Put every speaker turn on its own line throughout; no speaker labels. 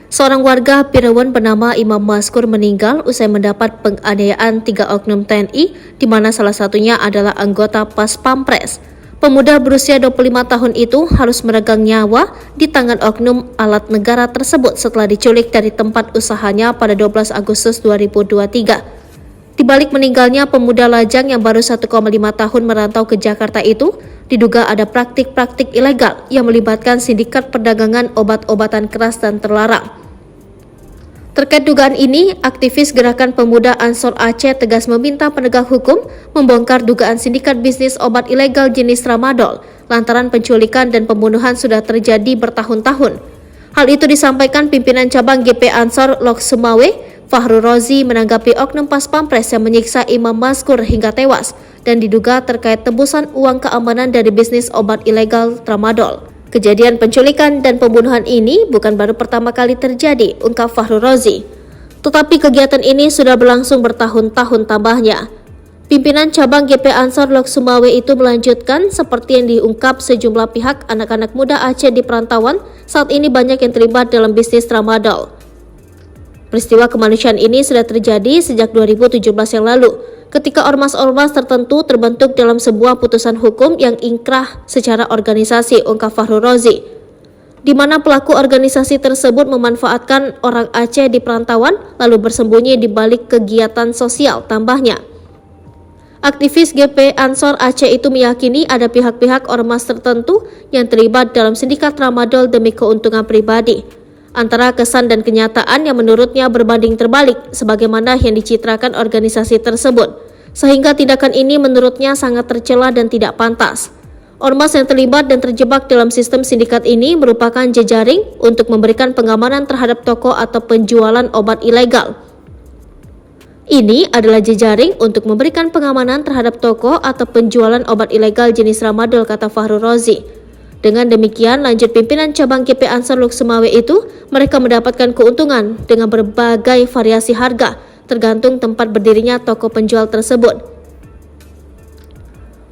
Seorang warga Pirawan bernama Imam Maskur meninggal usai mendapat penganiayaan 3 oknum TNI, di mana salah satunya adalah anggota Pas Pampres. Pemuda berusia 25 tahun itu harus meregang nyawa di tangan oknum alat negara tersebut setelah diculik dari tempat usahanya pada 12 Agustus 2023. Di balik meninggalnya pemuda lajang yang baru 1,5 tahun merantau ke Jakarta itu, diduga ada praktik-praktik ilegal yang melibatkan sindikat perdagangan obat-obatan keras dan terlarang. Terkait dugaan ini, aktivis Gerakan Pemuda Ansor Aceh tegas meminta penegak hukum membongkar dugaan sindikat bisnis obat ilegal jenis tramadol lantaran penculikan dan pembunuhan sudah terjadi bertahun-tahun. Hal itu disampaikan pimpinan cabang GP Ansor Lok Sumawe, Fahru Rozi, menanggapi oknum Pas Pampres yang menyiksa Imam Maskur hingga tewas dan diduga terkait tebusan uang keamanan dari bisnis obat ilegal tramadol. Kejadian penculikan dan pembunuhan ini bukan baru pertama kali terjadi, ungkap Fahru Rozi. Tetapi kegiatan ini sudah berlangsung bertahun-tahun tambahnya. Pimpinan cabang GP Ansor Lok Sumawe itu melanjutkan, seperti yang diungkap sejumlah pihak, anak-anak muda Aceh di perantauan saat ini banyak yang terlibat dalam bisnis tramadol. Peristiwa kemanusiaan ini sudah terjadi sejak 2017 yang lalu, ketika ormas-ormas tertentu terbentuk dalam sebuah putusan hukum yang ingkrah secara organisasi, ungkap Fahru Rozi, di mana pelaku organisasi tersebut memanfaatkan orang Aceh di perantauan lalu bersembunyi di balik kegiatan sosial, tambahnya. Aktivis GP Ansor Aceh itu meyakini ada pihak-pihak ormas tertentu yang terlibat dalam sindikat tramadol demi keuntungan pribadi, antara kesan dan kenyataan yang menurutnya berbanding terbalik sebagaimana yang dicitrakan organisasi tersebut, sehingga tindakan ini menurutnya sangat tercela dan tidak pantas. Ormas yang terlibat dan terjebak dalam sistem sindikat ini merupakan jejaring untuk memberikan pengamanan terhadap toko atau penjualan obat ilegal. Ini adalah jejaring untuk memberikan pengamanan terhadap toko atau penjualan obat ilegal jenis tramadol, kata Fahru Rozi. Dengan demikian, lanjut pimpinan cabang GP Ansor Lok Sumawe itu, mereka mendapatkan keuntungan dengan berbagai variasi harga, tergantung tempat berdirinya toko penjual tersebut.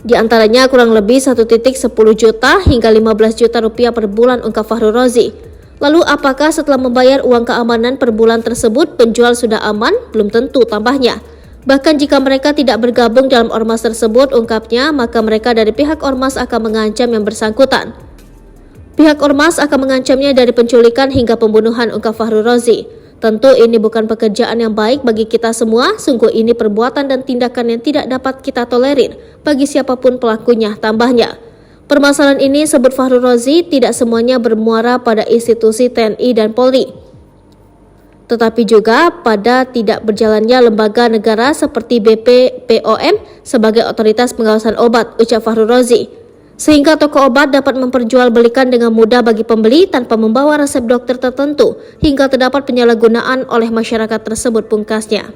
Di antaranya kurang lebih 1 titik 10 juta hingga 15 juta rupiah per bulan, ungkap Fahru Rozi. Lalu apakah setelah membayar uang keamanan per bulan tersebut, penjual sudah aman? Belum tentu, tambahnya. Bahkan jika mereka tidak bergabung dalam ormas tersebut, ungkapnya, maka mereka dari pihak ormas akan mengancam yang bersangkutan. Pihak ormas akan mengancamnya dari penculikan hingga pembunuhan, ungkap Fahru Rozi. Tentu ini bukan pekerjaan yang baik bagi kita semua, sungguh ini perbuatan dan tindakan yang tidak dapat kita tolerir bagi siapapun pelakunya, tambahnya. Permasalahan ini, sebut Fahru Rozi, tidak semuanya bermuara pada institusi TNI dan Polri, tetapi juga pada tidak berjalannya lembaga negara seperti BPOM sebagai otoritas pengawasan obat, ucap Fahru Rozi. Sehingga toko obat dapat memperjualbelikan dengan mudah bagi pembeli tanpa membawa resep dokter tertentu, hingga terdapat penyalahgunaan oleh masyarakat tersebut, pungkasnya.